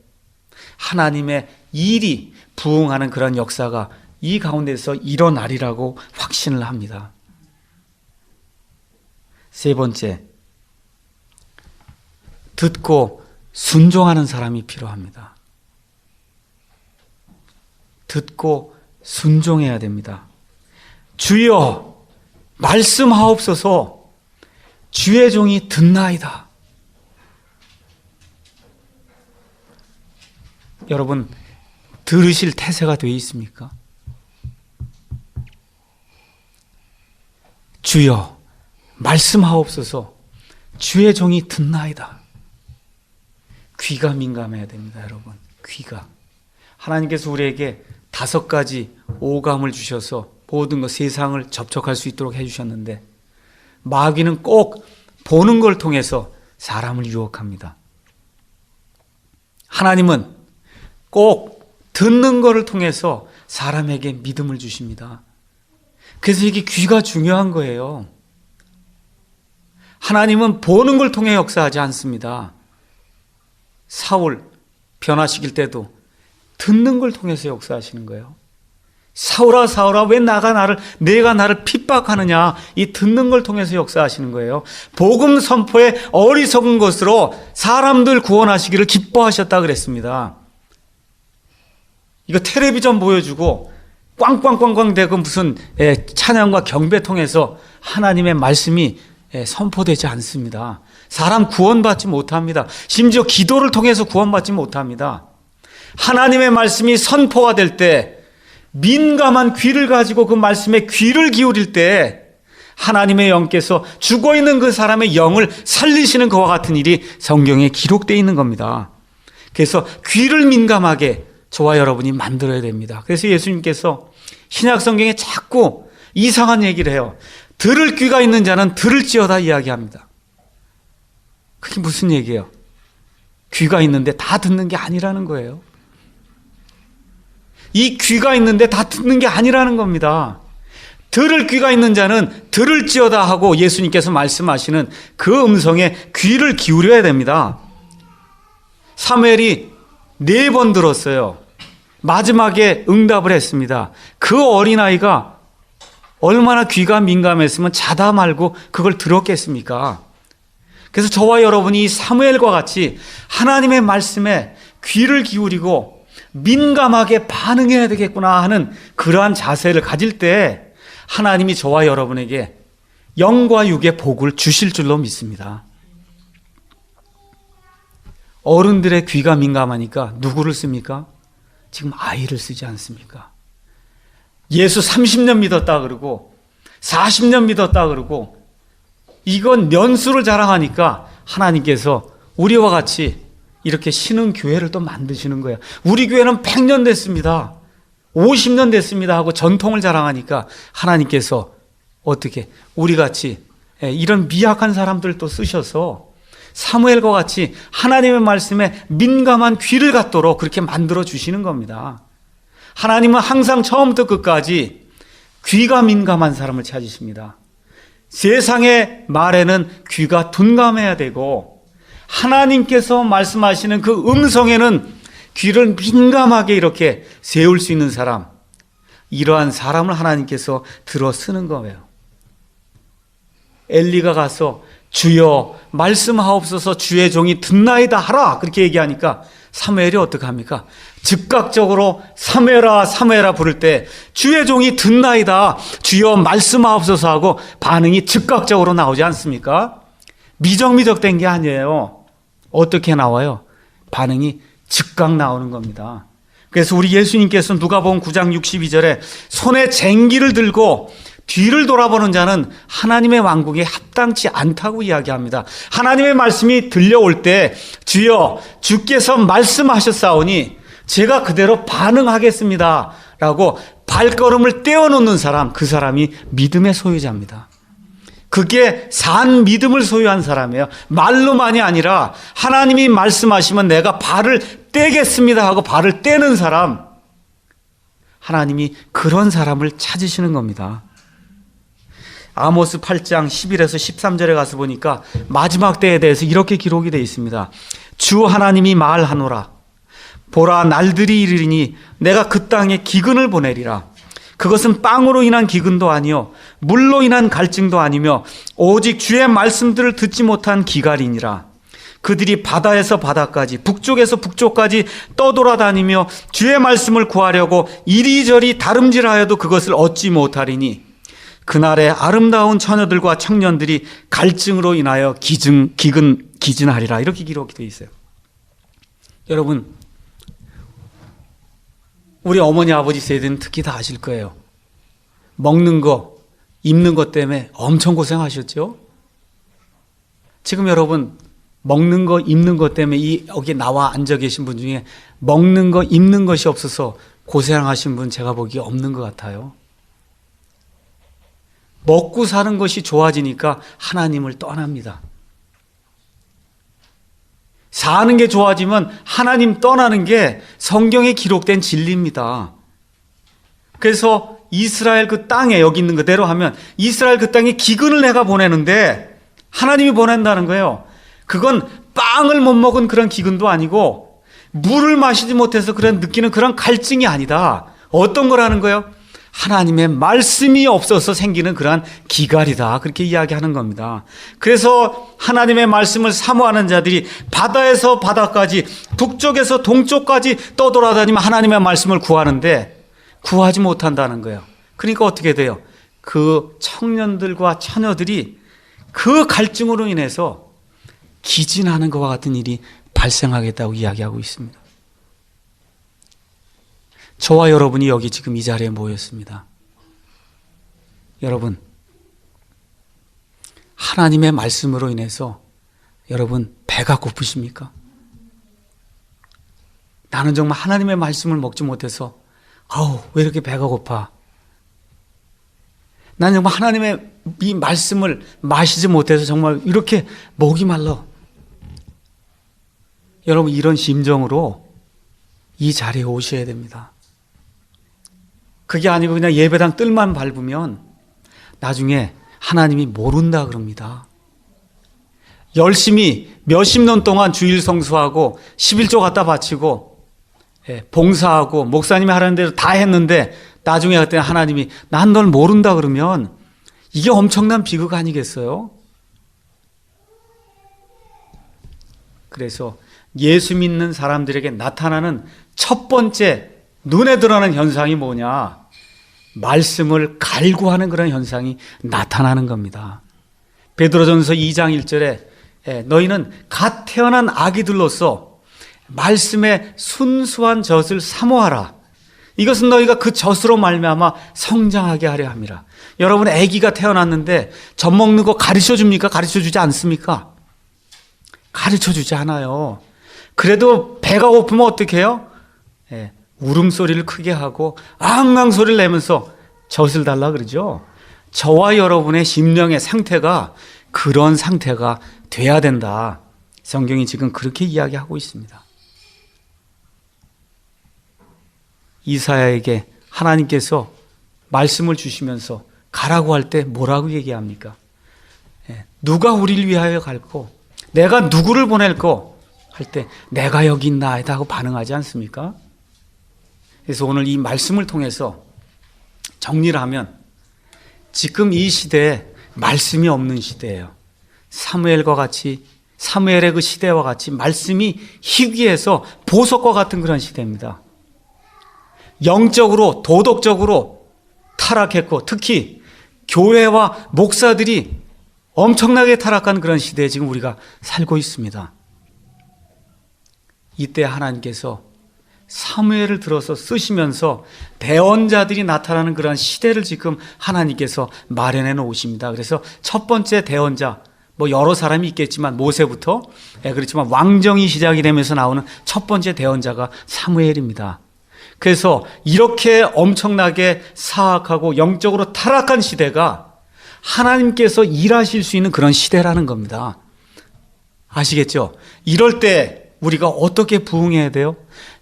B: 하나님의 일이 부응하는 그런 역사가 이 가운데서 일어나리라고 확신을 합니다. 세 번째, 듣고 순종하는 사람이 필요합니다. 듣고 순종해야 됩니다. 주여 말씀하옵소서. 주의 종이 듣나이다. 여러분 들으실 태세가 되어 있습니까? 주여 말씀하옵소서. 주의 종이 듣나이다. 귀가 민감해야 됩니다, 여러분. 귀가. 하나님께서 우리에게 5가지 오감을 주셔서 모든 것 세상을 접촉할 수 있도록 해주셨는데 마귀는 꼭 보는 걸 통해서 사람을 유혹합니다. 하나님은 꼭 듣는 것을 통해서 사람에게 믿음을 주십니다. 그래서 이게 귀가 중요한 거예요. 하나님은 보는 걸 통해 역사하지 않습니다. 사울 변화시킬 때도 듣는 걸 통해서 역사하시는 거예요. 사울아 사울아 왜 내가 나를 핍박하느냐. 이 듣는 걸 통해서 역사하시는 거예요. 복음 선포에 어리석은 것으로 사람들 구원하시기를 기뻐하셨다 그랬습니다. 이거 텔레비전 보여주고 꽝꽝꽝꽝 대고 무슨 찬양과 경배 통해서 하나님의 말씀이 선포되지 않습니다. 사람 구원받지 못합니다. 심지어 기도를 통해서 구원받지 못합니다. 하나님의 말씀이 선포가 될 때 민감한 귀를 가지고 그 말씀에 귀를 기울일 때 하나님의 영께서 죽어있는 그 사람의 영을 살리시는 것과 같은 일이 성경에 기록되어 있는 겁니다. 그래서 귀를 민감하게 저와 여러분이 만들어야 됩니다. 그래서 예수님께서 신약 성경에 자꾸 이상한 얘기를 해요. 들을 귀가 있는 자는 들을지어다 이야기합니다. 그게 무슨 얘기예요? 귀가 있는데 다 듣는 게 아니라는 거예요. 이 귀가 있는데 다 듣는 게 아니라는 겁니다. 들을 귀가 있는 자는 들을지어다 하고 예수님께서 말씀하시는 그 음성에 귀를 기울여야 됩니다. 사무엘이 4번 들었어요. 마지막에 응답을 했습니다. 그 어린아이가 얼마나 귀가 민감했으면 자다 말고 그걸 들었겠습니까? 그래서 저와 여러분이 사무엘과 같이 하나님의 말씀에 귀를 기울이고 민감하게 반응해야 되겠구나 하는 그러한 자세를 가질 때 하나님이 저와 여러분에게 영과 육의 복을 주실 줄로 믿습니다. 어른들의 귀가 민감하니까 누구를 씁니까? 지금 아이를 쓰지 않습니까? 예수 30년 믿었다 그러고 40년 믿었다 그러고 이건 년수를 자랑하니까 하나님께서 우리와 같이 이렇게 신흥 교회를 또 만드시는 거예요. 우리 교회는 100년 됐습니다. 50년 됐습니다 하고 전통을 자랑하니까 하나님께서 어떻게 우리 같이 이런 미약한 사람들 또 쓰셔서 사무엘과 같이 하나님의 말씀에 민감한 귀를 갖도록 그렇게 만들어 주시는 겁니다. 하나님은 항상 처음부터 끝까지 귀가 민감한 사람을 찾으십니다. 세상의 말에는 귀가 둔감해야 되고 하나님께서 말씀하시는 그 음성에는 귀를 민감하게 이렇게 세울 수 있는 사람, 이러한 사람을 하나님께서 들어 쓰는 거예요. 엘리가 가서 주여 말씀하옵소서 주의 종이 듣나이다 하라 그렇게 얘기하니까 사무엘이 어떻게 합니까? 즉각적으로 사무엘아 사무엘아 부를 때 주의 종이 듣나이다 주여 말씀하옵소서 하고 반응이 즉각적으로 나오지 않습니까? 미적미적된 게 아니에요. 어떻게 나와요? 반응이 즉각 나오는 겁니다. 그래서 우리 예수님께서 누가복음 9장 62절에 손에 쟁기를 들고 뒤를 돌아보는 자는 하나님의 왕국에 합당치 않다고 이야기합니다. 하나님의 말씀이 들려올 때 주여 주께서 말씀하셨사오니 제가 그대로 반응하겠습니다 라고 발걸음을 떼어놓는 사람, 그 사람이 믿음의 소유자입니다. 그게 산 믿음을 소유한 사람이에요. 말로만이 아니라 하나님이 말씀하시면 내가 발을 떼겠습니다 하고 발을 떼는 사람, 하나님이 그런 사람을 찾으시는 겁니다. 아모스 8장 11에서 13절에 가서 보니까 마지막 때에 대해서 이렇게 기록이 되어 있습니다. 주 하나님이 말하노라. 보라 날들이 이르리니 내가 그 땅에 기근을 보내리라. 그것은 빵으로 인한 기근도 아니요 물로 인한 갈증도 아니며 오직 주의 말씀들을 듣지 못한 기갈이니라. 그들이 바다에서 바다까지 북쪽에서 북쪽까지 떠돌아다니며 주의 말씀을 구하려고 이리저리 다름질하여도 그것을 얻지 못하리니 그날에 아름다운 처녀들과 청년들이 갈증으로 인하여 기진하리라. 이렇게 기록이 되어 있어요. 여러분, 우리 어머니 아버지 세대는 특히 다 아실 거예요. 먹는 거, 입는 것 때문에 엄청 고생하셨죠? 지금 여러분 먹는 거, 입는 것 때문에 여기 나와 앉아 계신 분 중에 먹는 거, 입는 것이 없어서 고생하신 분 제가 보기에 없는 것 같아요. 먹고 사는 것이 좋아지니까 하나님을 떠납니다. 사는 게 좋아지면 하나님 떠나는 게 성경에 기록된 진리입니다. 그래서 이스라엘 그 땅에 여기 있는 그대로 하면 이스라엘 그 땅에 기근을 내가 보내는데 하나님이 보낸다는 거예요. 그건 빵을 못 먹은 그런 기근도 아니고 물을 마시지 못해서 느끼는 그런 갈증이 아니다. 어떤 거라는 거예요? 하나님의 말씀이 없어서 생기는 그러한 기갈이다. 그렇게 이야기하는 겁니다. 그래서 하나님의 말씀을 사모하는 자들이 바다에서 바다까지 북쪽에서 동쪽까지 떠돌아다니며 하나님의 말씀을 구하는데 구하지 못한다는 거예요. 그러니까 어떻게 돼요? 그 청년들과 처녀들이 그 갈증으로 인해서 기진하는 것과 같은 일이 발생하겠다고 이야기하고 있습니다. 저와 여러분이 여기 지금 이 자리에 모였습니다. 여러분, 하나님의 말씀으로 인해서 여러분 배가 고프십니까? 나는 정말 하나님의 말씀을 먹지 못해서 왜 이렇게 배가 고파? 나는 정말 하나님의 이 말씀을 마시지 못해서 정말 이렇게 목이 말라. 여러분 이런 심정으로 이 자리에 오셔야 됩니다. 그게 아니고 그냥 예배당 뜰만 밟으면 나중에 하나님이 모른다 그럽니다. 열심히 몇십 년 동안 주일 성수하고 11조 갖다 바치고 봉사하고 목사님이 하라는 대로 다 했는데 나중에 그때 하나님이 난 널 모른다 그러면 이게 엄청난 비극 아니겠어요? 그래서 예수 믿는 사람들에게 나타나는 첫 번째 눈에 드러나는 현상이 뭐냐? 말씀을 갈구하는 그런 현상이 나타나는 겁니다. 베드로전서 2장 1절에 너희는 갓 태어난 아기들로서 말씀의 순수한 젖을 사모하라. 이것은 너희가 그 젖으로 말미암아 성장하게 하려 함이라. 여러분, 아기가 태어났는데 젖 먹는 거 가르쳐 줍니까? 가르쳐 주지 않습니까? 가르쳐 주지 않아요. 그래도 배가 고프면 어떻게 해요? 울음소리를 크게 하고 앙앙 소리를 내면서 젖을 달라 그러죠. 저와 여러분의 심령의 상태가 그런 상태가 돼야 된다. 성경이 지금 그렇게 이야기하고 있습니다. 이사야에게 하나님께서 말씀을 주시면서 가라고 할 때 뭐라고 얘기합니까? 누가 우리를 위하여 갈고 내가 누구를 보낼고 할 때 내가 여기 있나이다 하고 반응하지 않습니까? 그래서 오늘 이 말씀을 통해서 정리를 하면 지금 이 시대에 말씀이 없는 시대예요. 사무엘과 같이, 사무엘의 그 시대와 같이 말씀이 희귀해서 보석과 같은 그런 시대입니다. 영적으로, 도덕적으로 타락했고, 특히 교회와 목사들이 엄청나게 타락한 그런 시대에 지금 우리가 살고 있습니다. 이때 하나님께서 사무엘을 들어서 쓰시면서 대언자들이 나타나는 그런 시대를 지금 하나님께서 마련해 놓으십니다. 그래서 첫 번째 대언자, 뭐 여러 사람이 있겠지만 모세부터, 그렇지만 왕정이 시작이 되면서 나오는 첫 번째 대언자가 사무엘입니다. 그래서 이렇게 엄청나게 사악하고 영적으로 타락한 시대가 하나님께서 일하실 수 있는 그런 시대라는 겁니다. 아시겠죠? 이럴 때 우리가 어떻게 부응해야 돼요?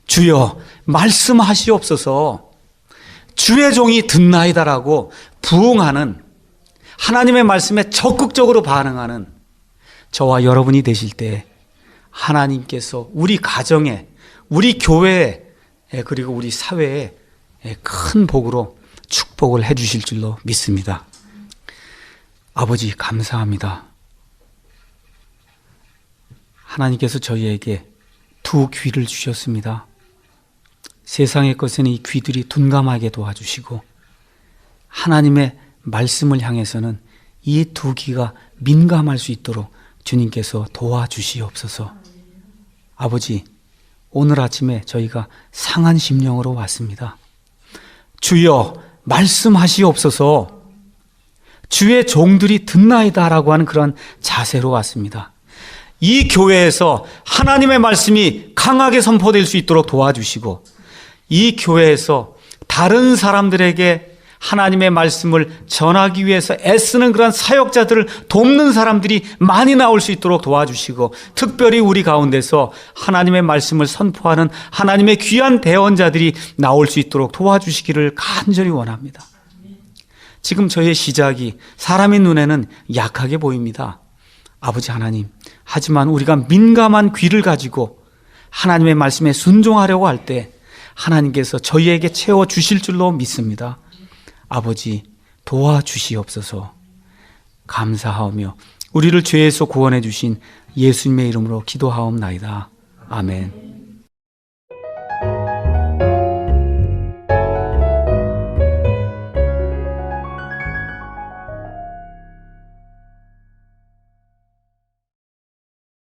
B: 주여 말씀하시옵소서, 주의 종이 듣나이다라고 부응하는, 하나님의 말씀에 적극적으로 반응하는 저와 여러분이 되실 때 하나님께서 우리 가정에, 우리 교회에, 그리고 우리 사회에 큰 복으로 축복을 해 주실 줄로 믿습니다. 아버지 감사합니다. 하나님께서 저희에게 두 귀를 주셨습니다. 세상의 것에는 이 귀들이 둔감하게 도와주시고 하나님의 말씀을 향해서는 이 두 귀가 민감할 수 있도록 주님께서 도와주시옵소서. 아버지, 오늘 아침에 저희가 상한 심령으로 왔습니다. 주여 말씀하시옵소서, 주의 종들이 듣나이다라고 하는 그런 자세로 왔습니다. 이 교회에서 하나님의 말씀이 강하게 선포될 수 있도록 도와주시고, 이 교회에서 다른 사람들에게 하나님의 말씀을 전하기 위해서 애쓰는 그런 사역자들을 돕는 사람들이 많이 나올 수 있도록 도와주시고, 특별히 우리 가운데서 하나님의 말씀을 선포하는 하나님의 귀한 대언자들이 나올 수 있도록 도와주시기를 간절히 원합니다. 지금 저희의 시작이 사람의 눈에는 약하게 보입니다. 아버지 하나님, 하지만 우리가 민감한 귀를 가지고 하나님의 말씀에 순종하려고 할 때 하나님께서 저희에게 채워주실 줄로 믿습니다. 아버지 도와주시옵소서. 감사하오며 우리를 죄에서 구원해 주신 예수님의 이름으로 기도하옵나이다. 아멘.